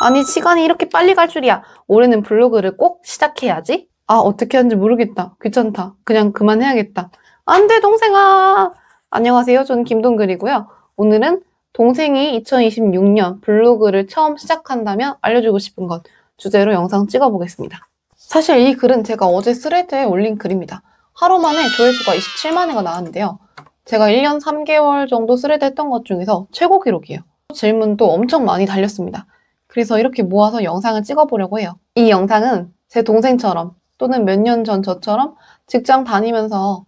아니, 시간이 이렇게 빨리 갈 줄이야. 올해는 블로그를 꼭 시작해야지. 아, 어떻게 하는지 모르겠다. 귀찮다. 그냥 그만해야겠다. 안 돼, 동생아. 안녕하세요. 저는 김동글이고요. 오늘은 동생이 2026년 블로그를 처음 시작한다면 알려주고 싶은 것 주제로 영상 찍어보겠습니다. 사실 이 글은 제가 어제 스레드에 올린 글입니다. 하루 만에 조회수가 27만 회가 나왔는데요. 제가 1년 3개월 정도 스레드 했던 것 중에서 최고 기록이에요. 질문도 엄청 많이 달렸습니다. 그래서 이렇게 모아서 영상을 찍어보려고 해요. 이 영상은 제 동생처럼 또는 몇 년 전 저처럼 직장 다니면서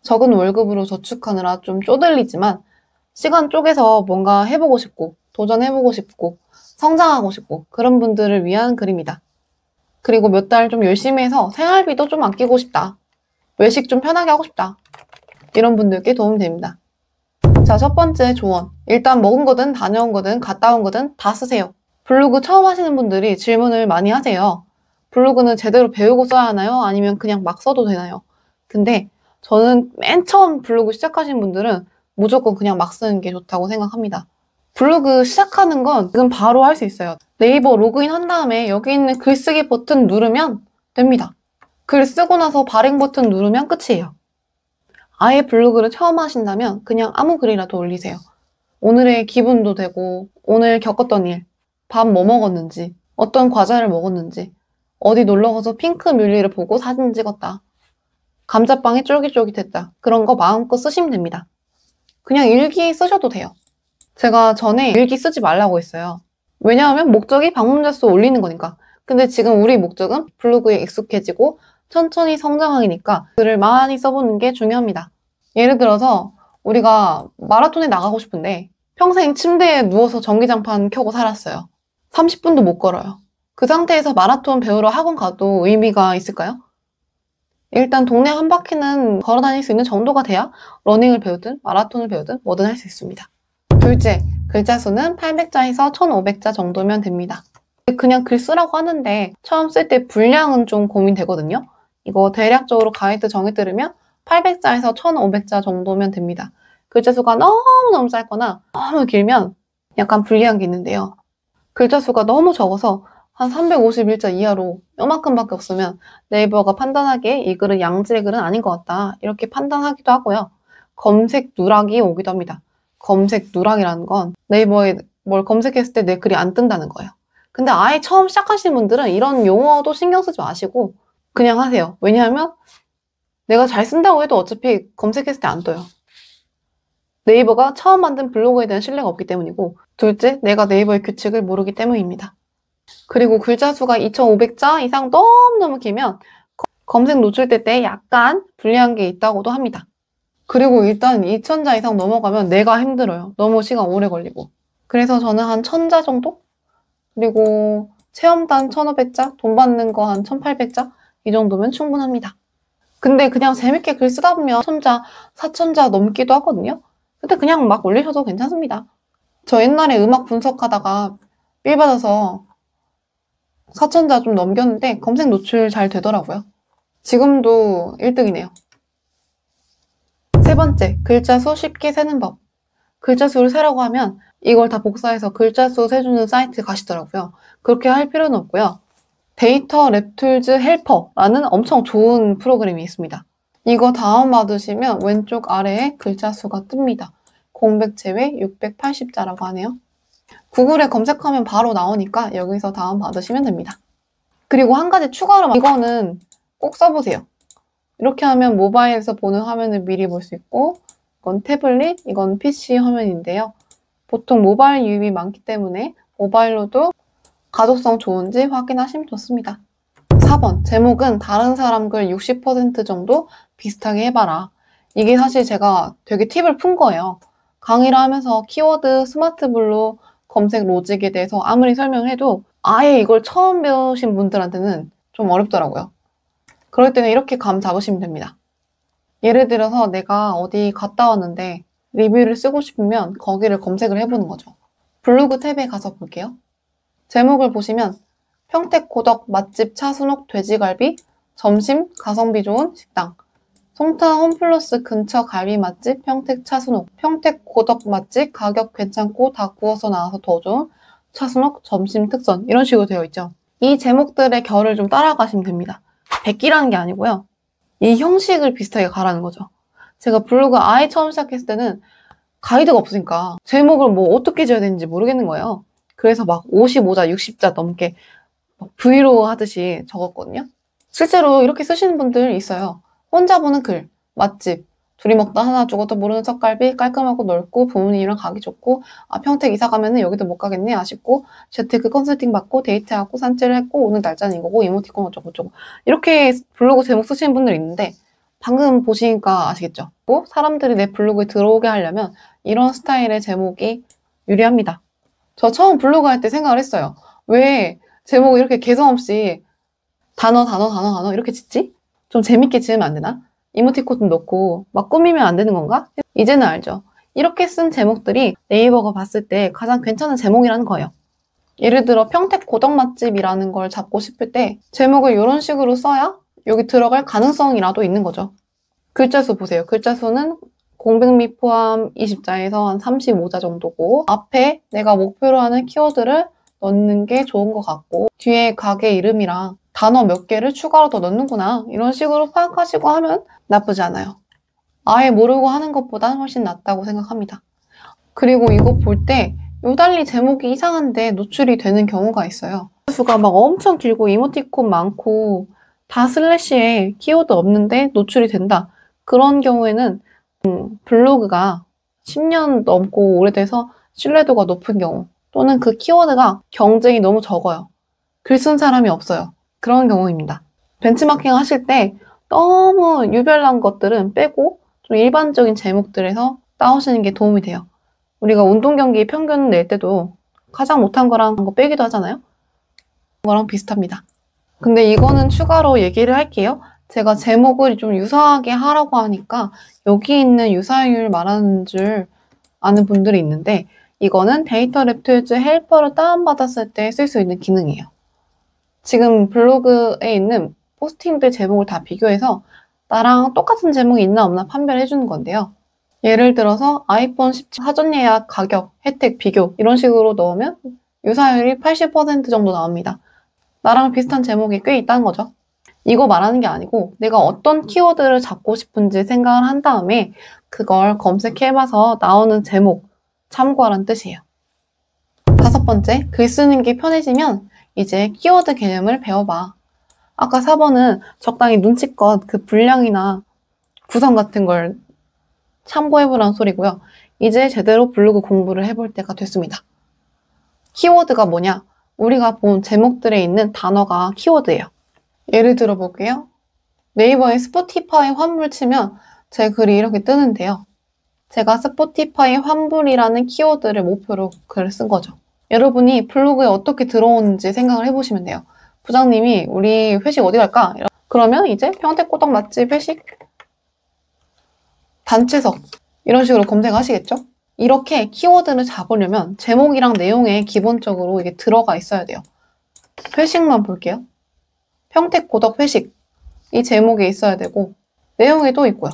적은 월급으로 저축하느라 좀 쪼들리지만 시간 쪼개서 뭔가 해보고 싶고 도전해보고 싶고 성장하고 싶고 그런 분들을 위한 글입니다. 그리고 몇 달 좀 열심히 해서 생활비도 좀 아끼고 싶다. 외식 좀 편하게 하고 싶다. 이런 분들께 도움이 됩니다. 자, 첫 번째 조언. 일단 먹은 거든 다녀온 거든 갔다 온 거든 다 쓰세요. 블로그 처음 하시는 분들이 질문을 많이 하세요. 블로그는 제대로 배우고 써야 하나요? 아니면 그냥 막 써도 되나요? 근데 저는 맨 처음 블로그 시작하신 분들은 무조건 그냥 막 쓰는 게 좋다고 생각합니다. 블로그 시작하는 건 지금 바로 할 수 있어요. 네이버 로그인 한 다음에 여기 있는 글쓰기 버튼 누르면 됩니다. 글 쓰고 나서 발행 버튼 누르면 끝이에요. 아예 블로그를 처음 하신다면 그냥 아무 글이라도 올리세요. 오늘의 기분도 되고 오늘 겪었던 일, 밥 뭐 먹었는지, 어떤 과자를 먹었는지, 어디 놀러가서 핑크 뮬리를 보고 사진 찍었다. 감자빵이 쫄깃쫄깃했다. 그런 거 마음껏 쓰시면 됩니다. 그냥 일기 쓰셔도 돼요. 제가 전에 일기 쓰지 말라고 했어요. 왜냐하면 목적이 방문자 수 올리는 거니까. 근데 지금 우리 목적은 블로그에 익숙해지고 천천히 성장하니까 글을 많이 써보는 게 중요합니다. 예를 들어서 우리가 마라톤에 나가고 싶은데 평생 침대에 누워서 전기장판 켜고 살았어요. 30분도 못 걸어요. 그 상태에서 마라톤 배우러 학원 가도 의미가 있을까요? 일단 동네 한 바퀴는 걸어 다닐 수 있는 정도가 돼야 러닝을 배우든 마라톤을 배우든 뭐든 할 수 있습니다. 둘째, 글자 수는 800자에서 1500자 정도면 됩니다. 그냥 글 쓰라고 하는데 처음 쓸 때 분량은 좀 고민되거든요. 이거 대략적으로 가이드 정해 들으면 800자에서 1500자 정도면 됩니다. 글자 수가 너무너무 짧거나 너무 길면 약간 불리한 게 있는데요. 글자 수가 너무 적어서 한 351자 이하로 요만큼밖에 없으면 네이버가 판단하기에 이 글은 양질의 글은 아닌 것 같다. 이렇게 판단하기도 하고요. 검색 누락이 오기도 합니다. 검색 누락이라는 건 네이버에 뭘 검색했을 때 내 글이 안 뜬다는 거예요. 근데 아예 처음 시작하시는 분들은 이런 용어도 신경 쓰지 마시고 그냥 하세요. 왜냐하면 내가 잘 쓴다고 해도 어차피 검색했을 때 안 떠요. 네이버가 처음 만든 블로그에 대한 신뢰가 없기 때문이고 둘째, 내가 네이버의 규칙을 모르기 때문입니다. 그리고 글자 수가 2500자 이상 너무너무 길면 검색 노출될 때 약간 불리한 게 있다고도 합니다. 그리고 일단 2000자 이상 넘어가면 내가 힘들어요. 너무 시간 오래 걸리고. 그래서 저는 한 1000자 정도? 그리고 체험단 1500자? 돈 받는 거 한 1800자? 이 정도면 충분합니다. 근데 그냥 재밌게 글 쓰다 보면 1000자, 4000자 넘기도 하거든요. 근데 그냥 막 올리셔도 괜찮습니다. 저 옛날에 음악 분석하다가 삘 받아서 4000자 좀 넘겼는데 검색 노출 잘 되더라고요. 지금도 1등이네요. 세 번째, 글자 수 쉽게 세는 법. 글자 수를 세라고 하면 이걸 다 복사해서 글자 수 세주는 사이트 가시더라고요. 그렇게 할 필요는 없고요. 데이터 랩툴즈 헬퍼라는 엄청 좋은 프로그램이 있습니다. 이거 다운받으시면 왼쪽 아래에 글자 수가 뜹니다. 공백 제외 680자라고 하네요. 구글에 검색하면 바로 나오니까 여기서 다운받으시면 됩니다. 그리고 한 가지 추가로 이거는 꼭 써보세요. 이렇게 하면 모바일에서 보는 화면을 미리 볼 수 있고 이건 태블릿, 이건 PC 화면인데요. 보통 모바일 유입이 많기 때문에 모바일로도 가독성 좋은지 확인하시면 좋습니다. 4번, 제목은 다른 사람 글 60% 정도 비슷하게 해봐라. 이게 사실 제가 되게 팁을 푼 거예요. 강의를 하면서 키워드, 스마트블로, 검색 로직에 대해서 아무리 설명을 해도 아예 이걸 처음 배우신 분들한테는 좀 어렵더라고요. 그럴 때는 이렇게 감 잡으시면 됩니다. 예를 들어서 내가 어디 갔다 왔는데 리뷰를 쓰고 싶으면 거기를 검색을 해보는 거죠. 블로그 탭에 가서 볼게요. 제목을 보시면 평택 고덕 맛집 차순옥 돼지갈비, 점심 가성비 좋은 식당, 송타 홈플러스 근처 갈비 맛집 평택 차순옥, 평택 고덕 맛집 가격 괜찮고 다 구워서 나와서 더 좋은 차순옥 점심 특선 이런 식으로 되어 있죠. 이 제목들의 결을 좀 따라가시면 됩니다. 백기라는 게 아니고요. 이 형식을 비슷하게 가라는 거죠. 제가 블로그 아예 처음 시작했을 때는 가이드가 없으니까 제목을 뭐 어떻게 지어야 되는지 모르겠는 거예요. 그래서 막 55자, 60자 넘게 브이로그 하듯이 적었거든요. 실제로 이렇게 쓰시는 분들 있어요. 혼자 보는 글, 맛집, 둘이 먹다 하나 죽어도 모르는 떡갈비, 깔끔하고 넓고 부모님이랑 가기 좋고, 아 평택 이사 가면은 여기도 못 가겠네 아쉽고, 재테크 컨설팅 받고 데이트하고 산책을 했고 오늘 날짜는 이거고 이모티콘 어쩌고저쩌고 이렇게 블로그 제목 쓰시는 분들 있는데 방금 보시니까 아시겠죠? 뭐 사람들이 내 블로그에 들어오게 하려면 이런 스타일의 제목이 유리합니다. 저 처음 블로그 할 때 생각을 했어요. 왜 제목 이렇게 개성 없이 단어 이렇게 짓지? 좀 재밌게 지으면 안 되나? 이모티콘 좀 넣고 막 꾸미면 안 되는 건가? 이제는 알죠. 이렇게 쓴 제목들이 네이버가 봤을 때 가장 괜찮은 제목이라는 거예요. 예를 들어 평택 고덕 맛집이라는 걸 잡고 싶을 때 제목을 이런 식으로 써야 여기 들어갈 가능성이라도 있는 거죠. 글자 수 보세요. 글자 수는 공백미 포함 20자에서 한 35자 정도고 앞에 내가 목표로 하는 키워드를 넣는 게 좋은 것 같고 뒤에 가게 이름이랑 단어 몇 개를 추가로 더 넣는구나 이런 식으로 파악하시고 하면 나쁘지 않아요. 아예 모르고 하는 것보다 훨씬 낫다고 생각합니다. 그리고 이거 볼 때 요달리 제목이 이상한데 노출이 되는 경우가 있어요. 수가 막 엄청 길고 이모티콘 많고 다 슬래시에 키워드 없는데 노출이 된다. 그런 경우에는 블로그가 10년 넘고 오래돼서 신뢰도가 높은 경우 또는 그 키워드가 경쟁이 너무 적어요. 글 쓴 사람이 없어요. 그런 경우입니다. 벤치마킹 하실 때 너무 유별난 것들은 빼고 좀 일반적인 제목들에서 따오시는 게 도움이 돼요. 우리가 운동 경기 평균 낼 때도 가장 못한 거랑 거 빼기도 하잖아요. 그거랑 비슷합니다. 근데 이거는 추가로 얘기를 할게요. 제가 제목을 좀 유사하게 하라고 하니까 여기 있는 유사율 말하는 줄 아는 분들이 있는데 이거는 데이터 랩툴즈 헬퍼를 다운받았을 때 쓸 수 있는 기능이에요. 지금 블로그에 있는 포스팅들 제목을 다 비교해서 나랑 똑같은 제목이 있나 없나 판별해 주는 건데요. 예를 들어서 아이폰 17 사전 예약 가격, 혜택, 비교 이런 식으로 넣으면 유사율이 80% 정도 나옵니다. 나랑 비슷한 제목이 꽤 있다는 거죠. 이거 말하는 게 아니고 내가 어떤 키워드를 잡고 싶은지 생각을 한 다음에 그걸 검색해봐서 나오는 제목 참고하라는 뜻이에요. 5번째, 글 쓰는 게 편해지면 이제 키워드 개념을 배워봐. 아까 4번은 적당히 눈치껏 그 분량이나 구성 같은 걸 참고해보라는 소리고요. 이제 제대로 블로그 공부를 해볼 때가 됐습니다. 키워드가 뭐냐? 우리가 본 제목들에 있는 단어가 키워드예요. 예를 들어 볼게요. 네이버에 스포티파이 환불 치면 제 글이 이렇게 뜨는데요. 제가 스포티파이 환불이라는 키워드를 목표로 글을 쓴 거죠. 여러분이 블로그에 어떻게 들어오는지 생각을 해보시면 돼요. 부장님이 우리 회식 어디 갈까? 그러면 이제 평택고덕 맛집 회식 단체석 이런 식으로 검색하시겠죠? 이렇게 키워드를 잡으려면 제목이랑 내용에 기본적으로 이게 들어가 있어야 돼요. 회식만 볼게요. 평택고덕 회식 이 제목에 있어야 되고 내용에도 있고요.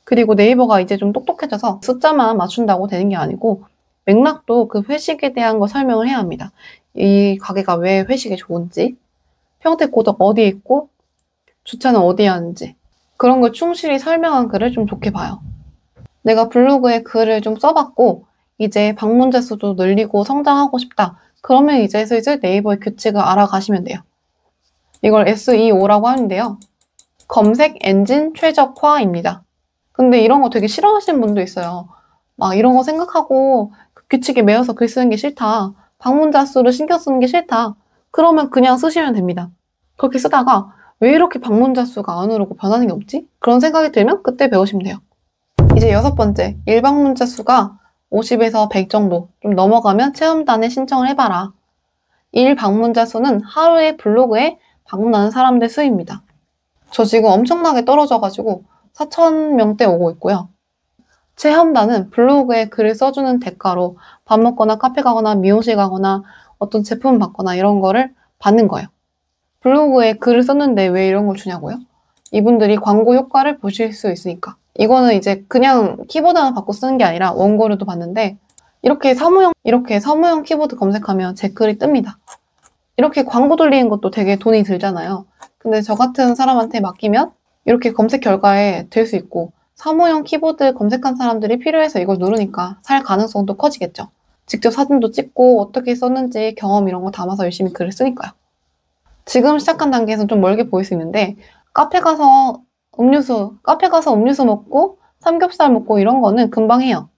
그리고 네이버가 이제 좀 똑똑해져서 숫자만 맞춘다고 되는 게 아니고 맥락도 그 회식에 대한 거 설명을 해야 합니다. 이 가게가 왜 회식에 좋은지, 평택고덕 어디에 있고 주차는 어디에 하는지 그런 걸 충실히 설명한 글을 좀 좋게 봐요. 내가 블로그에 글을 좀 써봤고 이제 방문자 수도 늘리고 성장하고 싶다. 그러면 이제 슬슬 네이버의 규칙을 알아가시면 돼요. 이걸 SEO라고 하는데요. 검색 엔진 최적화입니다. 근데 이런 거 되게 싫어하시는 분도 있어요. 막 이런 거 생각하고 그 규칙에 매여서 글 쓰는 게 싫다. 방문자 수를 신경 쓰는 게 싫다. 그러면 그냥 쓰시면 됩니다. 그렇게 쓰다가 왜 이렇게 방문자 수가 안 오르고 변하는 게 없지? 그런 생각이 들면 그때 배우시면 돼요. 이제 6번째, 일방문자 수가 50에서 100 정도 좀 넘어가면 체험단에 신청을 해봐라. 일방문자 수는 하루에 블로그에 방문하는 사람들 수입니다. 저 지금 엄청나게 떨어져가지고 4,000명대 오고 있고요. 체험단은 블로그에 글을 써주는 대가로 밥 먹거나 카페 가거나 미용실 가거나 어떤 제품 받거나 이런 거를 받는 거예요. 블로그에 글을 썼는데 왜 이런 걸 주냐고요? 이분들이 광고 효과를 보실 수 있으니까. 이거는 이제 그냥 키보드 하나 받고 쓰는 게 아니라 원고료도 받는데 이렇게 사무용 키보드 검색하면 제 글이 뜹니다. 이렇게 광고 돌리는 것도 되게 돈이 들잖아요. 근데 저 같은 사람한테 맡기면 이렇게 검색 결과에 될 수 있고, 사무용 키보드 검색한 사람들이 필요해서 이걸 누르니까 살 가능성도 커지겠죠. 직접 사진도 찍고 어떻게 썼는지 경험 이런 거 담아서 열심히 글을 쓰니까요. 지금 시작한 단계에서는 좀 멀게 보일 수 있는데, 카페 가서 음료수 먹고 삼겹살 먹고 이런 거는 금방 해요.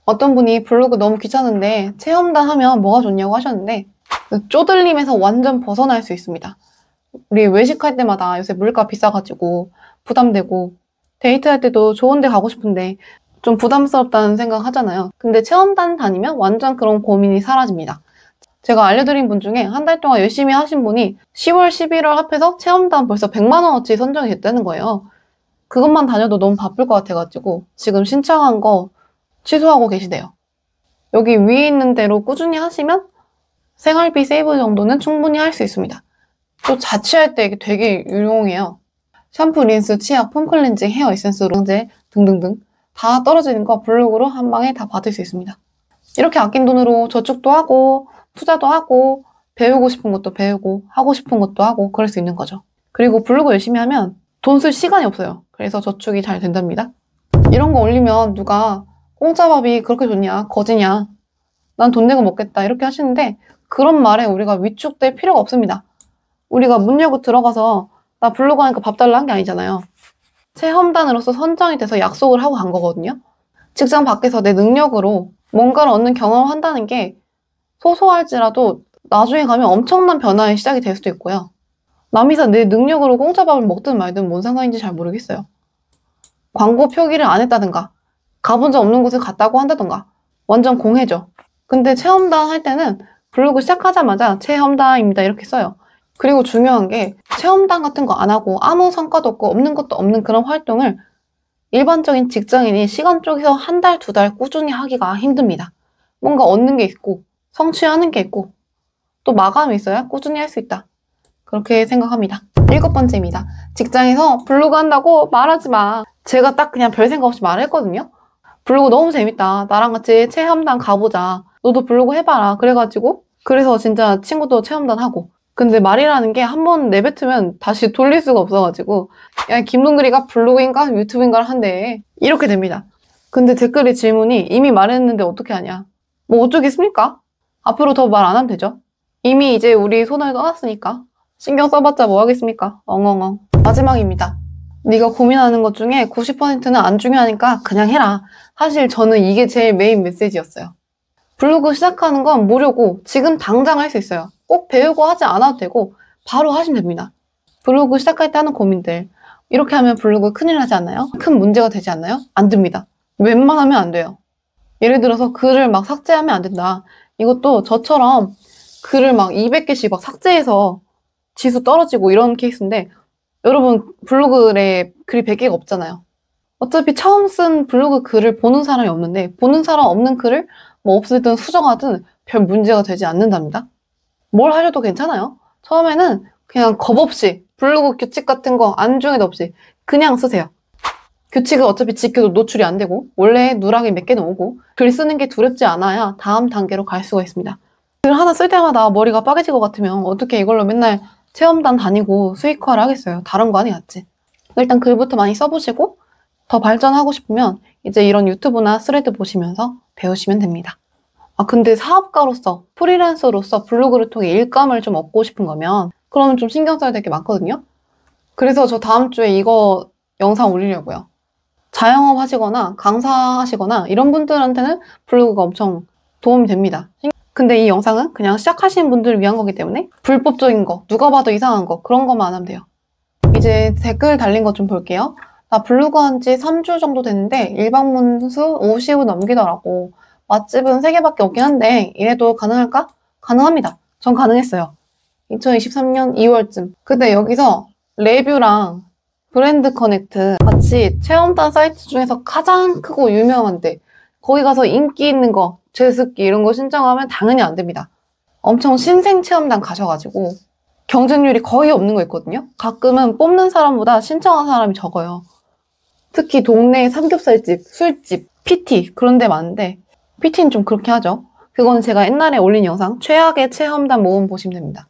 어떤 분이 블로그 너무 귀찮은데 체험단 하면 뭐가 좋냐고 하셨는데, 그 쪼들림에서 완전 벗어날 수 있습니다. 우리 외식할 때마다 요새 물가 비싸가지고 부담되고, 데이트할 때도 좋은 데 가고 싶은데 좀 부담스럽다는 생각 하잖아요. 근데 체험단 다니면 완전 그런 고민이 사라집니다. 제가 알려드린 분 중에 한 달 동안 열심히 하신 분이 10월, 11월 합해서 체험단 벌써 100만 원어치 선정이 됐다는 거예요. 그것만 다녀도 너무 바쁠 것 같아가지고 지금 신청한 거 취소하고 계시대요. 여기 위에 있는 대로 꾸준히 하시면 생활비 세이브 정도는 충분히 할 수 있습니다. 또 자취할 때 이게 되게 유용해요. 샴푸, 린스, 치약, 폼클렌징, 헤어 에센스, 로제 등등등 다 떨어지는 거 블로그로 한 방에 다 받을 수 있습니다. 이렇게 아낀 돈으로 저축도 하고 투자도 하고 배우고 싶은 것도 배우고 하고 싶은 것도 하고 그럴 수 있는 거죠. 그리고 블로그 열심히 하면 돈 쓸 시간이 없어요. 그래서 저축이 잘 된답니다. 이런 거 올리면 누가 공짜밥이 그렇게 좋냐, 거지냐, 난 돈 내고 먹겠다 이렇게 하시는데, 그런 말에 우리가 위축될 필요가 없습니다. 우리가 문 열고 들어가서 나 블로그 하니까 밥 달라 한 게 아니잖아요. 체험단으로서 선정이 돼서 약속을 하고 간 거거든요. 직장 밖에서 내 능력으로 뭔가를 얻는 경험을 한다는 게 소소할지라도 나중에 가면 엄청난 변화의 시작이 될 수도 있고요. 남이서 내 능력으로 공짜밥을 먹든 말든 뭔 상관인지 잘 모르겠어요. 광고 표기를 안 했다든가 가본 적 없는 곳에 갔다고 한다든가 완전 공해죠. 근데 체험단 할 때는 블로그 시작하자마자 체험단입니다 이렇게 써요. 그리고 중요한 게 체험단 같은 거 안 하고 아무 성과도 없고 없는 것도 없는 그런 활동을 일반적인 직장인이 시간 쪼개서 한 달, 두 달 꾸준히 하기가 힘듭니다. 뭔가 얻는 게 있고 성취하는 게 있고 또 마감이 있어야 꾸준히 할 수 있다. 그렇게 생각합니다. 7번째입니다. 직장에서 블로그 한다고 말하지 마. 제가 딱 그냥 별 생각 없이 말했거든요. 블로그 너무 재밌다. 나랑 같이 체험단 가보자. 너도 블로그 해봐라. 그래서 진짜 친구도 체험단 하고. 근데 말이라는 게 한 번 내뱉으면 다시 돌릴 수가 없어가지고, 야, 김동글이가 블로그인가 유튜브인가를 한대. 이렇게 됩니다. 근데 댓글에 질문이 이미 말했는데 어떻게 하냐. 뭐 어쩌겠습니까? 앞으로 더 말 안 하면 되죠. 이미 이제 우리 손을 떠났으니까 신경 써봤자 뭐 하겠습니까? 엉엉엉. 마지막입니다. 네가 고민하는 것 중에 90%는 안 중요하니까 그냥 해라. 사실 저는 이게 제일 메인 메시지였어요. 블로그 시작하는 건 무료고 지금 당장 할 수 있어요. 꼭 배우고 하지 않아도 되고 바로 하시면 됩니다. 블로그 시작할 때 하는 고민들. 이렇게 하면 블로그 큰일 나지 않나요? 큰 문제가 되지 않나요? 안 됩니다. 웬만하면 안 돼요. 예를 들어서 글을 막 삭제하면 안 된다. 이것도 저처럼 글을 막 200개씩 막 삭제해서 지수 떨어지고 이런 케이스인데, 여러분 블로그에 글이 100개가 없잖아요. 어차피 처음 쓴 블로그 글을 보는 사람이 없는데, 보는 사람 없는 글을 뭐 없애든 수정하든 별 문제가 되지 않는답니다. 뭘 하셔도 괜찮아요. 처음에는 그냥 겁 없이 블로그 규칙 같은 거 안중에도 없이 그냥 쓰세요. 규칙을 어차피 지켜도 노출이 안 되고 원래 누락이 몇 개는 오고 글 쓰는 게 두렵지 않아야 다음 단계로 갈 수가 있습니다. 글 하나 쓸 때마다 머리가 빠개질 것 같으면 어떻게 이걸로 맨날 체험단 다니고 수익화를 하겠어요. 다른 거 아니겠지. 일단 글부터 많이 써보시고 더 발전하고 싶으면 이제 이런 유튜브나 스레드 보시면서 배우시면 됩니다. 근데 사업가로서, 프리랜서로서 블로그를 통해 일감을 좀 얻고 싶은 거면 그러면 좀 신경 써야 될 게 많거든요. 그래서 저 다음 주에 이거 영상 올리려고요. 자영업 하시거나 강사하시거나 이런 분들한테는 블로그가 엄청 도움이 됩니다. 근데 이 영상은 그냥 시작하시는 분들을 위한 거기 때문에 불법적인 거, 누가 봐도 이상한 거, 그런 것만 안 하면 돼요. 이제 댓글 달린 거 좀 볼게요. 나 블로그 한 지 3주 정도 됐는데 일방문 수 50은 넘기더라고. 맛집은 3개밖에 없긴 한데 이래도 가능할까? 가능합니다. 전 가능했어요. 2023년 2월쯤. 근데 여기서 레뷰랑 브랜드 커넥트 같이 체험단 사이트 중에서 가장 크고 유명한데 거기 가서 인기 있는 거, 제습기 이런 거 신청하면 당연히 안 됩니다. 엄청 신생 체험단 가셔가지고 경쟁률이 거의 없는 거 있거든요. 가끔은 뽑는 사람보다 신청한 사람이 적어요. 특히 동네 삼겹살집, 술집, PT 그런 데 많은데 PT는 좀 그렇게 하죠. 그건 제가 옛날에 올린 영상 최악의 체험담 모음 보시면 됩니다.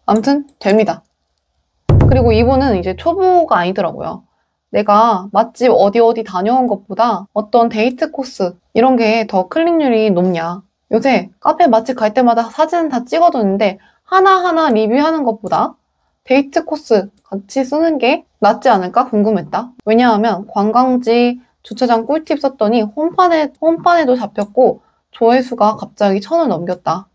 아무튼 됩니다. 그리고 이분은 이제 초보가 아니더라고요. 내가 맛집 어디 다녀온 것보다 어떤 데이트 코스 이런 게 더 클릭률이 높냐. 요새 카페 맛집 갈 때마다 사진 다 찍어두는데 하나하나 리뷰하는 것보다 데이트 코스 같이 쓰는 게 낫지 않을까 궁금했다. 왜냐하면 관광지 주차장 꿀팁 썼더니 홈판에도 잡혔고 조회수가 갑자기 1000을 넘겼다.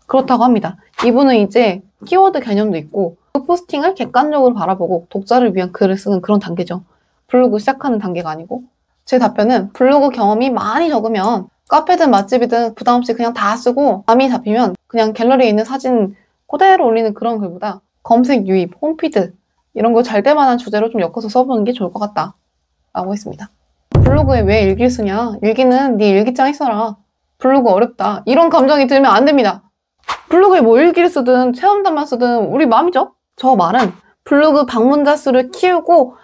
그렇다고 합니다. 이분은 이제 키워드 개념도 있고 그 포스팅을 객관적으로 바라보고 독자를 위한 글을 쓰는 그런 단계죠. 블로그 시작하는 단계가 아니고. 제 답변은 블로그 경험이 많이 적으면 카페든 맛집이든 부담없이 그냥 다 쓰고 감이 잡히면 그냥 갤러리에 있는 사진 그대로 올리는 그런 글보다 검색 유입, 홈피드 이런 거 잘 될 만한 주제로 좀 엮어서 써보는 게 좋을 것 같다 라고 했습니다. 블로그에 왜 일기를 쓰냐? 일기는 네 일기장 써라. 블로그 어렵다. 이런 감정이 들면 안 됩니다. 블로그에 뭐 일기를 쓰든 체험담만 쓰든 우리 마음이죠. 저 말은 블로그 방문자 수를 키우고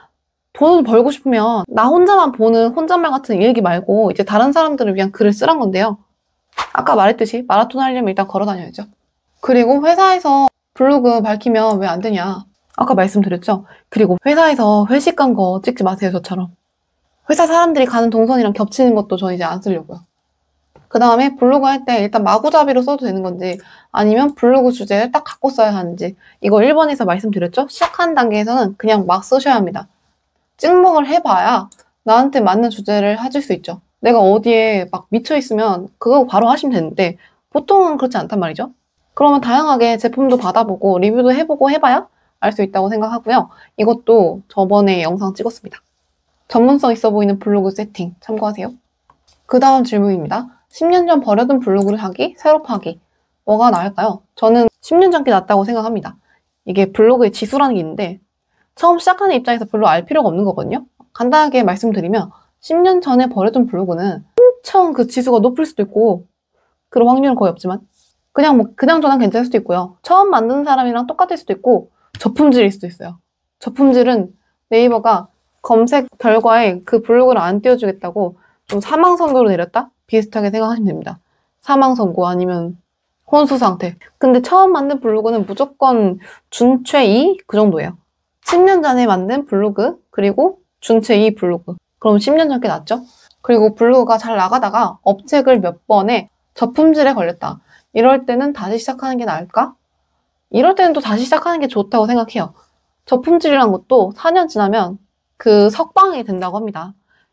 돈을 벌고 싶으면 나 혼자만 보는 혼잣말 같은 일기 말고 이제 다른 사람들을 위한 글을 쓰란 건데요. 아까 말했듯이 마라톤 하려면 일단 걸어 다녀야죠. 그리고 회사에서 블로그 밝히면 왜 안 되냐. 아까 말씀드렸죠. 그리고 회사에서 회식 간 거 찍지 마세요. 저처럼. 회사 사람들이 가는 동선이랑 겹치는 것도 저 이제 안 쓰려고요. 그 다음에 블로그 할 때 일단 마구잡이로 써도 되는 건지 아니면 블로그 주제를 딱 갖고 써야 하는지 이거 1번에서 말씀드렸죠? 시작하는 단계에서는 그냥 막 쓰셔야 합니다. 찍먹을 해봐야 나한테 맞는 주제를 하실 수 있죠. 내가 어디에 막 미쳐있으면 그거 바로 하시면 되는데 보통은 그렇지 않단 말이죠. 그러면 다양하게 제품도 받아보고 리뷰도 해보고 해봐야 알 수 있다고 생각하고요. 이것도 저번에 영상 찍었습니다. 전문성 있어 보이는 블로그 세팅 참고하세요. 그 다음 질문입니다. 10년 전 버려둔 블로그를 하기, 새로 파기. 뭐가 나을까요? 저는 10년 전게 낫다고 생각합니다. 이게 블로그의 지수라는 게 있는데 처음 시작하는 입장에서 별로 알 필요가 없는 거거든요. 간단하게 말씀드리면 10년 전에 버려둔 블로그는 엄청 그 지수가 높을 수도 있고 그런 확률은 거의 없지만 그냥 뭐 그냥저냥 괜찮을 수도 있고요. 처음 만드는 사람이랑 똑같을 수도 있고 저품질일 수도 있어요. 저품질은 네이버가 검색 결과에 그 블로그를 안 띄워주겠다고 좀 사망 선고로 내렸다? 비슷하게 생각하시면 됩니다. 사망 선고 아니면 혼수 상태. 근데 처음 만든 블로그는 무조건 준최 2? 그 정도예요. 10년 전에 만든 블로그 그리고 준최 2 블로그. 그럼 10년 전게 낫죠? 그리고 블로그가 잘 나가다가 업체글 몇 번에 저품질에 걸렸다. 이럴 때는 다시 시작하는 게 나을까? 이럴 때는 또 다시 시작하는 게 좋다고 생각해요. 저품질이란 것도 4년 지나면 그 석방이 된다고 합니다.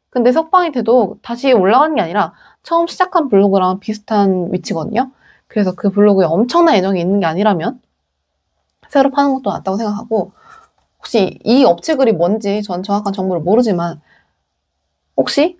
근데 석방이 돼도 다시 올라가는 게 아니라 처음 시작한 블로그랑 비슷한 위치거든요. 그래서 그 블로그에 엄청난 애정이 있는 게 아니라면 새로 파는 것도 낫다고 생각하고 혹시 이 업체 글이 뭔지 전 정확한 정보를 모르지만 혹시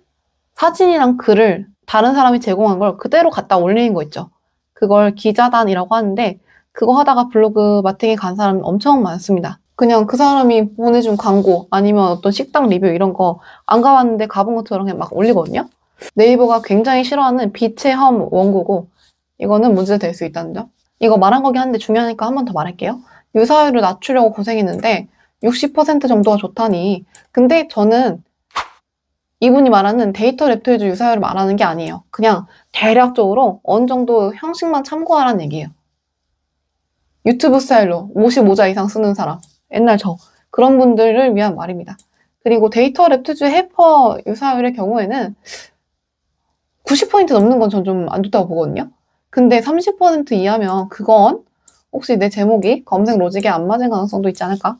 사진이랑 글을 다른 사람이 제공한 걸 그대로 갖다 올리는 거 있죠. 그걸 기자단이라고 하는데 그거 하다가 블로그 마케팅 간 사람 엄청 많습니다. 그냥 그 사람이 보내준 광고 아니면 어떤 식당 리뷰 이런 거 안 가봤는데 가본 것처럼 그냥 막 올리거든요. 네이버가 굉장히 싫어하는 비체험 원고고 이거는 문제가 될 수 있다는 점. 이거 말한 거긴 한데 중요하니까 한 번 더 말할게요. 유사율을 낮추려고 고생했는데 60% 정도가 좋다니. 근데 저는 이분이 말하는 데이터 랩토이즈 유사율을 말하는 게 아니에요. 그냥 대략적으로 어느 정도 형식만 참고하라는 얘기예요. 유튜브 스타일로 55자 이상 쓰는 사람, 옛날 저 그런 분들을 위한 말입니다. 그리고 데이터 랩토이즈 해퍼 유사율의 경우에는 90% 넘는 건 전 좀 안 좋다고 보거든요. 근데 30% 이하면 그건 혹시 내 제목이 검색 로직에 안 맞은 가능성도 있지 않을까?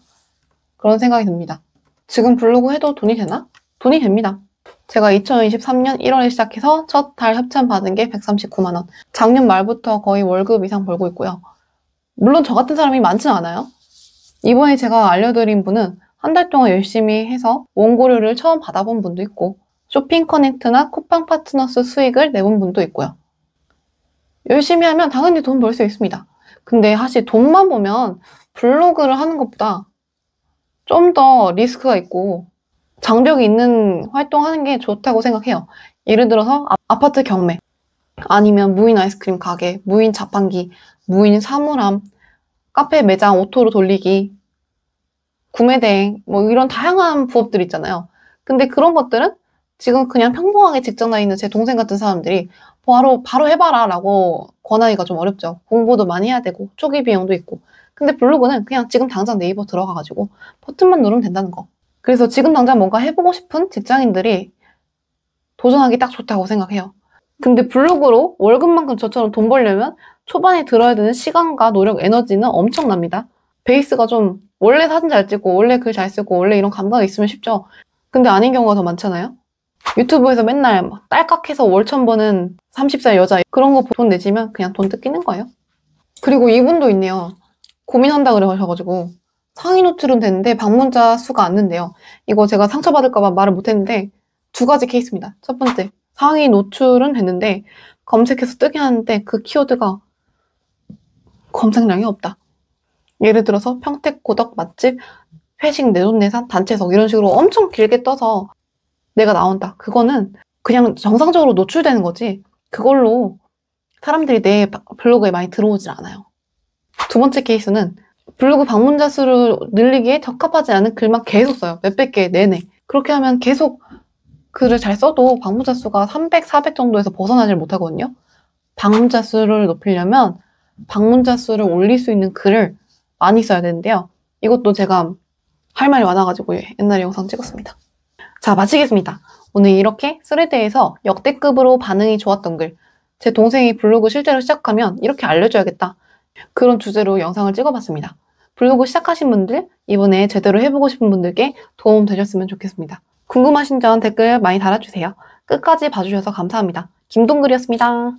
그런 생각이 듭니다. 지금 블로그 해도 돈이 되나? 돈이 됩니다. 제가 2023년 1월에 시작해서 첫 달 협찬 받은 게 139만 원. 작년 말부터 거의 월급 이상 벌고 있고요. 물론 저 같은 사람이 많지는 않아요. 이번에 제가 알려드린 분은 한 달 동안 열심히 해서 원고료를 처음 받아본 분도 있고 쇼핑 커넥트나 쿠팡 파트너스 수익을 내본 분도 있고요. 열심히 하면 당연히 돈 벌 수 있습니다. 근데 사실 돈만 보면 블로그를 하는 것보다 좀 더 리스크가 있고 장벽이 있는 활동하는 게 좋다고 생각해요. 예를 들어서 아파트 경매, 아니면 무인 아이스크림 가게, 무인 자판기, 무인 사물함, 카페 매장 오토로 돌리기, 구매 대행, 뭐 이런 다양한 부업들 있잖아요. 근데 그런 것들은 지금 그냥 평범하게 직장 다니는 제 동생 같은 사람들이 바로 해봐라 라고 권하기가 좀 어렵죠. 공부도 많이 해야 되고 초기 비용도 있고. 근데 블로그는 그냥 지금 당장 네이버 들어가가지고 버튼만 누르면 된다는 거. 그래서 지금 당장 뭔가 해보고 싶은 직장인들이 도전하기 딱 좋다고 생각해요. 근데 블로그로 월급만큼 저처럼 돈 벌려면 초반에 들어야 되는 시간과 노력, 에너지는 엄청납니다. 베이스가 좀 원래 사진 잘 찍고 원래 글 잘 쓰고 원래 이런 감각이 있으면 쉽죠. 근데 아닌 경우가 더 많잖아요. 유튜브에서 맨날 막 딸깍해서 월천 버는 30살 여자 그런 거 돈 내지면 그냥 돈 뜯기는 거예요. 그리고 이분도 있네요. 고민한다 그러셔가지고 상위 노출은 됐는데 방문자 수가 안 는데요. 이거 제가 상처받을까봐 말을 못했는데 2가지 케이스입니다. 첫 번째, 상위 노출은 됐는데 검색해서 뜨긴 하는데 그 키워드가 검색량이 없다. 예를 들어서 평택 고덕 맛집, 회식 내돈내산 단체석 이런 식으로 엄청 길게 떠서 내가 나온다. 그거는 그냥 정상적으로 노출되는 거지 그걸로 사람들이 내 블로그에 많이 들어오질 않아요. 2번째 케이스는 블로그 방문자 수를 늘리기에 적합하지 않은 글만 계속 써요. 몇백 개 내내. 그렇게 하면 계속 글을 잘 써도 방문자 수가 300, 400 정도에서 벗어나질 못하거든요. 방문자 수를 높이려면 방문자 수를 올릴 수 있는 글을 많이 써야 되는데요. 이것도 제가 할 말이 많아가지고 옛날에 영상 찍었습니다. 자, 마치겠습니다. 오늘 이렇게 스레드에서 역대급으로 반응이 좋았던 글, 제 동생이 블로그 실제로 시작하면 이렇게 알려줘야겠다. 그런 주제로 영상을 찍어봤습니다. 블로그 시작하신 분들, 이번에 제대로 해보고 싶은 분들께 도움 되셨으면 좋겠습니다. 궁금하신 점 댓글 많이 달아주세요. 끝까지 봐주셔서 감사합니다. 김동글이었습니다.